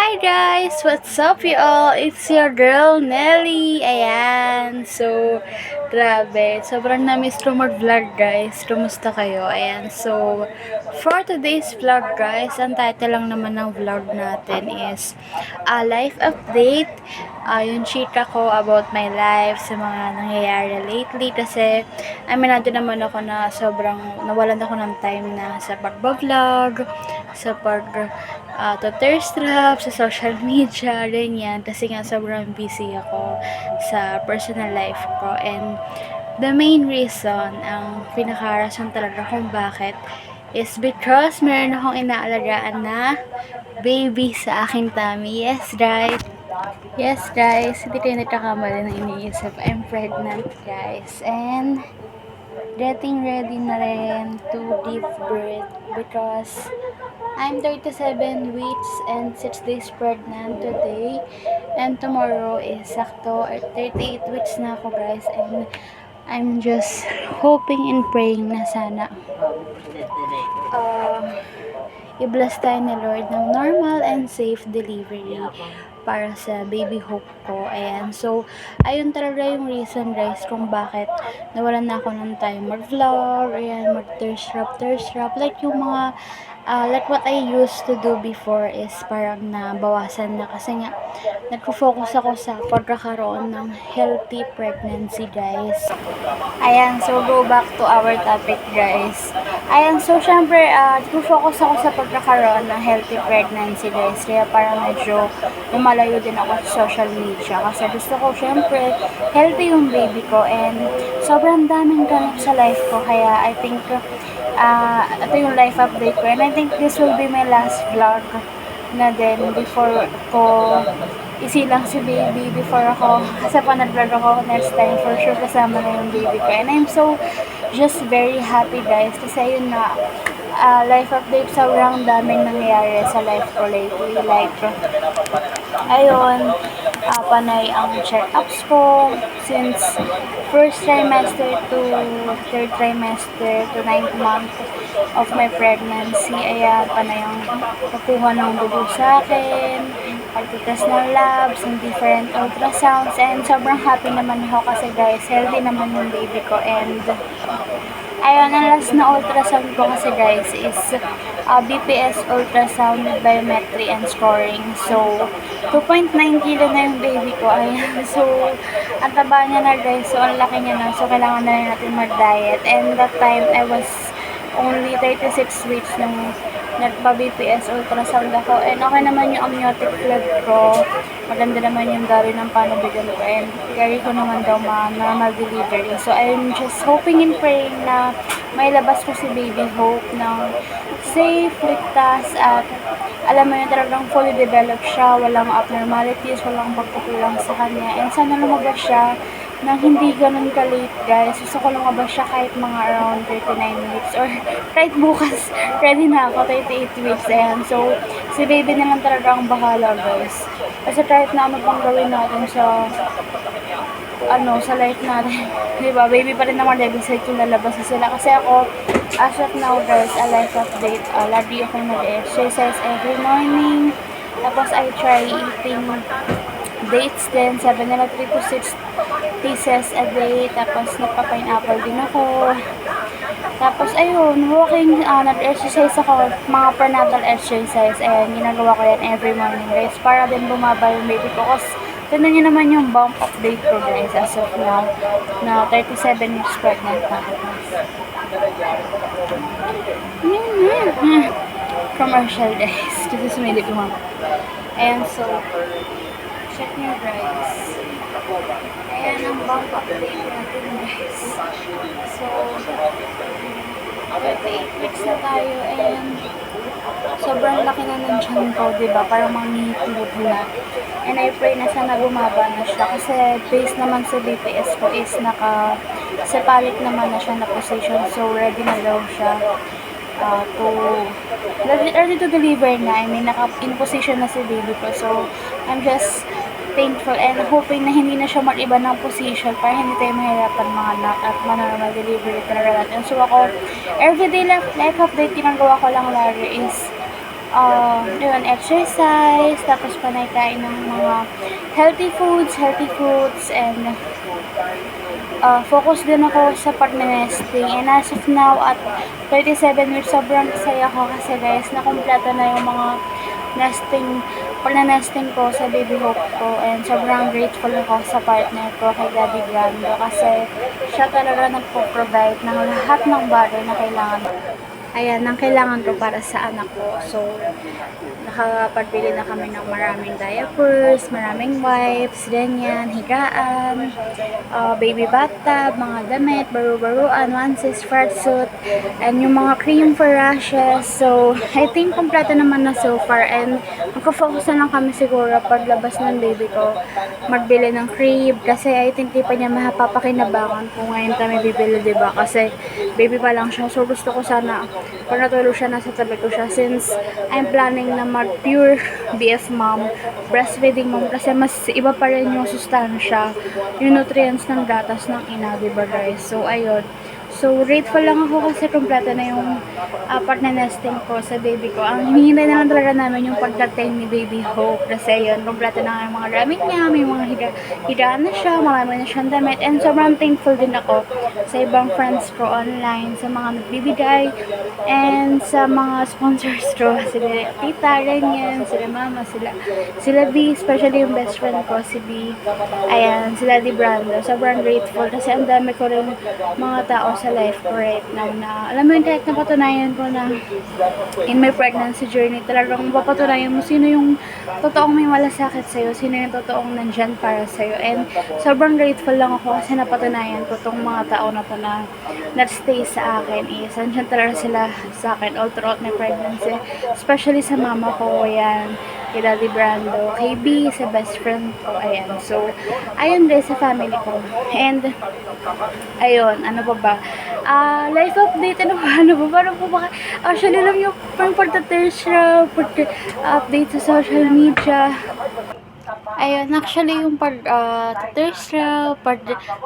Hi guys! What's up you all? It's your girl Nelly. Ayan. So, grabe. Sobrang na-miss ko mag-vlog guys. Kumusta kayo? Ayan. So, for today's vlog guys, ang title lang naman ng vlog natin is a life update. Yung chika ko about my life sa mga nangyayari lately kasi aminado naman ako na sobrang nawalan ako ng time na sa pag-vlog, sa thirst trap, sa social media, ganyan. Kasi nga sobrang busy ako sa personal life ko. And the main reason, ang pinaka-rason talaga kung bakit is because meron akong inaalagaan na baby sa aking tummy. Yes, guys. Hindi kayo nagkakamali ng iniisip. I'm pregnant, guys. And getting ready na rin to give birth because I'm 37 weeks and 6 days pregnant today. And tomorrow is sakto 38 weeks na ako guys. And I'm just hoping and praying na sana i-bless tayo ni Lord ng normal and safe delivery para sa baby hope ko. Ayan. So, ayun talaga yung reason guys kung bakit nawalan na ako ng time mag-vlog, ayan, mag-thirst trap. Like yung mga like what I used to do before is parang nabawasan na kasi nga nagpo-focus ako sa pagkakaroon ng healthy pregnancy guys. Ayan, so go back to our topic guys. Ayan, so syempre nagpo-focus ako sa pagkakaroon ng healthy pregnancy guys. Kaya parang medyo lumalayo din ako sa social media kasi gusto ko syempre healthy yung baby ko and sobrang daming ganap sa life ko kaya I think ito yung life update ko and I think this will be my last vlog na din before ko isilang si baby before ako kasi pa nag-vlog ako next time for sure kasama na yung baby ko and I'm so just very happy guys kasi yun na life update sobrang daming nangyayari sa life ko lately like ayun panay ang check-ups ko since first trimester to third trimester to 9th month of my pregnancy. Ayan, panay ang pagkuha ng dugo sa akin, pagtitest ng labs, and different ultrasounds, and sobrang happy naman ako kasi guys, healthy naman yung baby ko, and ayun, ang last na ultrasound ko kasi guys is BPS ultrasound with biometry and scoring. So, 2.9 kilo na yung baby ko. Ayan. So, ang taba niya na guys. So, ang laki niya na. So, kailangan na rin natin mag-diet. And that time, I was only 36 weeks nung nagpa-BPS ultrasound ako. And okay naman yung amniotic fluid ko. Maganda naman yung daloy ng panubigan ko. And carry ko naman daw normal delivery. So, I'm just hoping and praying na may labas ko si Baby Hope ng safe, ligtas, at alam mo yun talagang fully developed siya. Walang abnormalities, walang pagkukulang sa kanya. And sana lumabas siya nang hindi ganun ka-late guys. Gusto ko lumabas siya kahit mga around 39 weeks or kahit bukas ready na ako 38 weeks. Ayan. So, si baby na lang talaga ang bahala guys. Kasi kahit na ano pang gawin natin sa sa life natin. Diba? Baby pa rin naman decide kung lalabas na sila. Kasi ako, as of now guys, a life update. Lagi akong nag-exercise every morning. Tapos I try eating dates din, 7 na 3 to 6 pieces a day. Tapos nagpa-pineapple din ako. Tapos ayun, walking, nag-exercise ako, mga prenatal exercise. Ayan, ginagawa ko yan every morning guys. Para din bumaba yung baby ko. Kasi tignan nyo naman yung bump update ko guys as of now. Na 37 weeks pregnant na ako. Commercial guys. Kasi sumilip yung mama. Ayan, so check nyo guys. Ayan ang bump update natin guys. So 38 weeks na tayo and sobrang laki na ng tiyan ko, diba? Parang manghihilot na. And I pray na sana bumaba na siya kasi based naman sa BPS ko is naka-sepalit naman na siya na position. So ready na daw siya ready to deliver na. I mean, naka-in position na si baby ko. So, I'm just thankful and hoping na hindi na siya mag-iba ng position para hindi tayo mahirapan mga anak at normal delivery talaga natin. So, ako, everyday life update ginagawa ko lang lagi is yun, exercise, tapos panay kain ng mga healthy fruits, and focus din ako sa pag-nesting. And as of now, at 37 years, sobrang saya ko kasi guys, nakumpleto na yung mga pag-nesting ko sa baby hope ko. And sobrang grateful ako sa partner ko, kay Daddy Grando, kasi siya talaga nagpo-provide ng lahat ng bagay na kailangan ng kailangan ko para sa anak ko. So, nakapagbili na kami ng maraming diapers, maraming wipes, ganyan, higaan, baby bathtub, mga damit, baru-baruan, onesies, suit, and yung mga cream for rashes. So, I think kompleto naman na so far, and magka-focus na lang kami siguro paglabas ng baby ko, magbili ng crib, kasi I think di pa niya mapapakinabangan kung ngayon kami bibili, diba? Kasi baby pa lang siya, so gusto ko sana pag natulog siya, nasa tabi ko siya, since I'm planning na mag-pure BF mom, breastfeeding mom, kasi mas iba pa rin yung sustansya, yung nutrients ng gatas ng ina, diba guys? So, ayun. So, grateful lang ako kasi kompleto na yung pag-nesting ko sa baby ko. Ang hinihintay na lang talaga namin yung pagdating ni Baby Hope. Kasi yun, kompleto na yung mga gamit niya, may mga higaan na siya, marami na siyang damit. And sobrang thankful din ako sa ibang friends ko online, sa mga nagbibigay, and sa mga sponsors ko. Sila tita, ganyan, sila mama, sila B, especially yung best friend ko, si B. Ayan, sila Di Brando. Sobrang grateful kasi ang dami ko rin mga tao sa life ko right now na, alam mo yun, kahit napatunayan ko na in my pregnancy journey, talagang mapapatunayan mo sino yung totoong may malasakit sa'yo, sino yung totoong nandyan para sa'yo. And sobrang grateful lang ako kasi napatunayan ko tong mga tao na to na stay sa akin is, nandyan talaga sila sa akin all throughout my pregnancy, especially sa mama ko, yan, kay Daddy Brando, kay B, sa best friend ko, ayan. So, ayun guys, sa family ko. And, ayun, ano pa ba? Life update, ano ba? Parang po ba? Actually lang yung parang pagta-tertiary, update sa social media. Ayun, actually yung tertiary,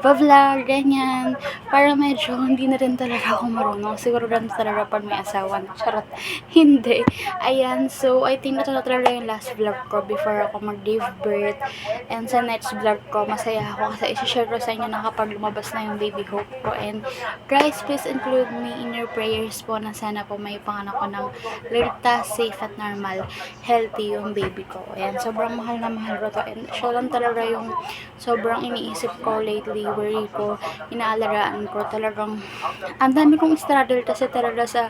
pag-vlog, ganyan, para medyo hindi na rin talaga ako marunong. Siguro rin talaga pag may asawa na. Charot. Hindi. Ayan, so I think ito na talaga yung last vlog ko before ako mag-give birth. And sa next vlog ko, masaya ako kasi isi-share ko sa inyo na kapag lumabas na yung baby hope ko. And guys, please include me in your prayers po na sana po may panganak ko ng ligtas, safe at normal, healthy yung baby ko. Ayan, sobrang mahal na mahal ko to. And siya lang talaga yung sobrang iniisip ko lately, worry ko, inaalagaan ko. Talagang, ang dami kong struggle kasi talaga sa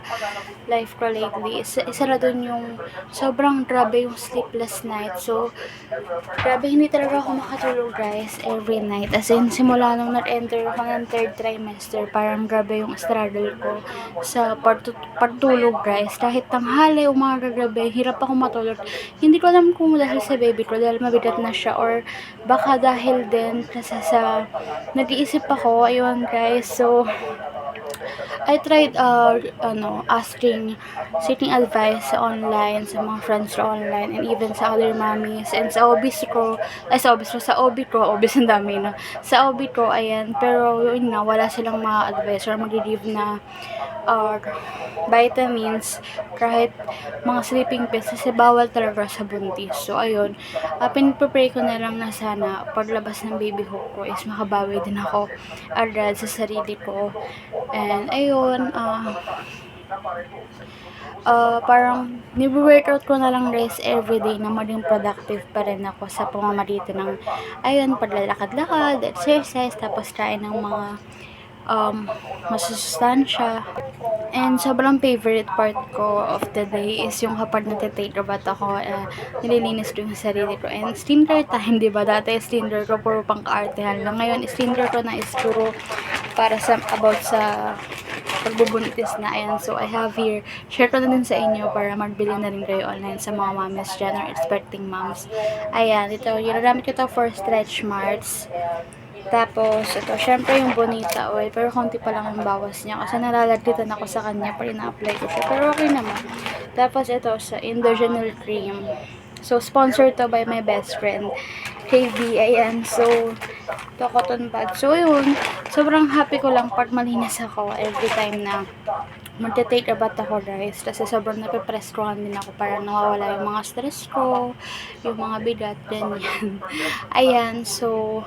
life ko lately. Isa na dun yung sobrang grabe yung sleepless night. So, grabe, hindi talaga ako makatulog guys every night. As in, simula nung nag-enter ako ng 3rd trimester, parang grabe yung struggle ko sa pagtulog guys. Kahit tanghali, umaga, gabi, hirap ako matulog. Hindi ko alam kung dahil sa baby ko, dahil mabigat na siya, or baka dahil din kasi sa nag-iisip ako, ayun guys. So, I tried seeking advice sa online, sa mga friends ko online, and even sa other mommies, and sa obis ko, sa OB ko, obis ang dami na, sa OB ko, ayan, pero yun nga, wala silang mga advice or mag-give na vitamins, kahit mga sleeping pills, kasi bawal talaga sa buntis. So, ayun, pinipray ko na lang na sana paglabas ng baby hope ko is makabawi din ako agad sa sarili ko. And, ayun, parang nibi-workout ko na lang guys everyday na maging productive pa rin ako sa pamamagitan ng, ayun, paglalakad-lakad, exercise, tapos kain ng mga masusustansya. And sobrang favorite part ko of the day is yung kapag nag-take a bath ako, nililinis ko yung sarili ko. And skincare time, diba? Dati skincare ko puro pang kaartehan lang. Ngayon, skincare ko na is puro para sa pagbubuntis na. Ayan, so I have here, share ko na din sa inyo para magbili na rin kayo online sa mga mommies dyan or expecting moms. Ayan, ito, ginagamit ko ito for stretch marks. Tapos, ito, syempre yung Bonita oil, pero konti pa lang ang bawas niya kasi nalalagkitan ako sa kanya pag ina-apply ko siya, pero okay naman. Tapos, ito, sa Indogenol cream. So, sponsored to by my best friend, KB, ayan. So, ito, cotton bud. So, yun, sobrang happy ko lang pag malinis ako every time na magte-take a bath ako guys kasi sobrang nape-preskohan din ako para nawawala yung mga stress ko, yung mga bigat, ganyan. Ayan, so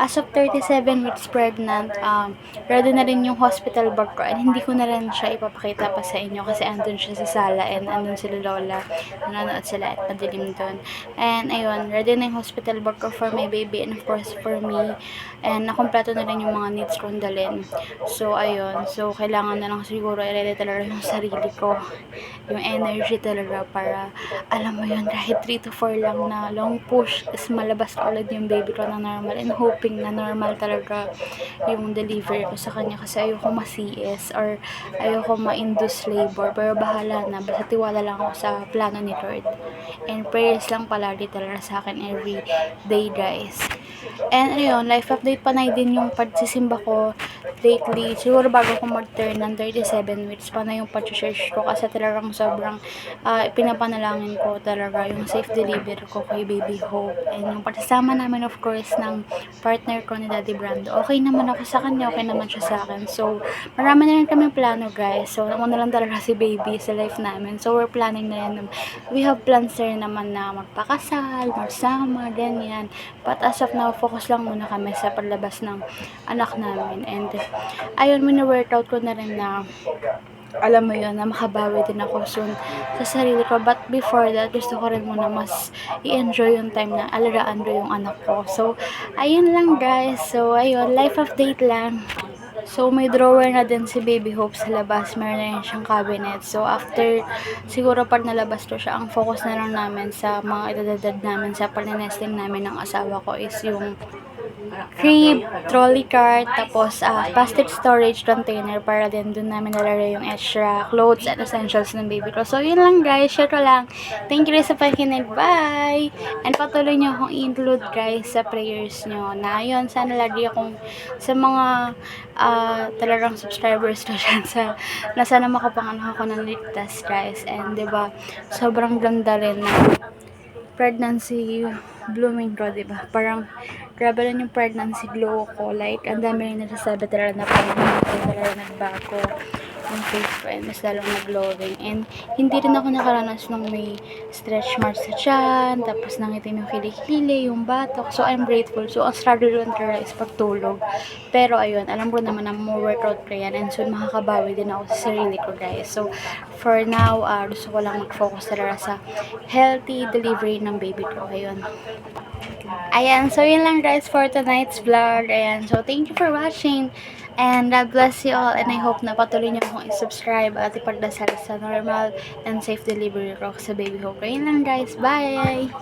as of 37 weeks pregnant, ready na rin yung hospital bag ko and hindi ko na rin siya ipapakita pa sa inyo kasi andun siya sa sala and andun sila lola, nanonood sila at madilim dun. And ayun, ready na yung hospital bag ko for my baby and of course for me. And nakompleto na rin yung mga needs kong dalhin. So ayun, so kailangan na lang siguro i-ready talaga yung sarili ko, yung energy talaga para alam mo yun, kahit 3 to 4 lang na long push is malabas na ulit yung baby ko na normal and hoping na normal talaga yung delivery ko sa kanya kasi ayoko ma-CS or ayoko ma-induce labor pero bahala na, basta tiwala lang ako sa plano ni Lord and prayers lang palagi talaga sa akin every day guys. And ayun, life update panay din yung pagsisimba ko lately. Siguro bago ko mag-turn ng 37 weeks, panay yung pag-church ko kasi talagang sobrang pinapanalangin ko talaga yung safe delivery ko kay Baby Hope. And yung pagsasama namin of course ng partner ko ni Daddy Brando. Okay naman ako sa kanya, okay naman siya sa akin. So, marami na rin kami plano guys. So, ako na lang talaga si Baby sa life namin. So, we're planning na rin. We have plans na rin naman na magpakasal, magsama, ganyan. But as of now, focus lang muna kami sa paglabas ng anak namin. And ayun, mini-workout ko na rin na alam mo yun, na makabawi din ako soon sa sarili ko. But before that, gusto ko rin muna mas i-enjoy yung time na alagaan ko yung anak ko. So, ayun lang guys. So, ayun, life update lang. So, may drawer na din si Baby Hope sa labas. Meron na yun siyang cabinet. So, after, siguro pag nalabas ko siya, ang focus na lang namin sa mga idadadad namin sa pag-nesting namin ng asawa ko is yung crib, trolley cart, tapos plastic storage container para din dun namin nalalagay yung extra clothes and essentials ng baby ko. So, yun lang guys. Share ko lang. Thank you rin sa pakikinig. Bye! And patuloy nyo akong include guys sa prayers nyo na yun, sana lagi akong sa mga talagang subscribers ko dyan na sana makapanganak ako ng ligtas guys. And 'di ba sobrang ganda rin na pregnancy blooming ko, diba? Parang grabe lang yung pregnancy glow ko. Like, ang dami rin nagsasabi talaga na parang talaga nagbago yung face ko and mas lalong nag-glowing. And hindi rin ako nakaranas ng may stretch marks sa tiyan, tapos nangitim yung kilikili, yung batok. So, I'm grateful. So, ang struggle lang talaga is pagtulog. Pero, ayun, alam ko naman na more workout ko yan and soon makakabawi din ako sa sarili ko, guys. So, for now, gusto ko lang mag-focus talaga sa healthy delivery ng baby ko. Ayun. Ayan, so yun lang guys for tonight's vlog. Ayan, so thank you for watching. And God bless you all. And I hope na patuloy nyo akong i-subscribe at ipagdasal sa normal and safe delivery ko sa Baby Hope. Ayun lang guys. Bye!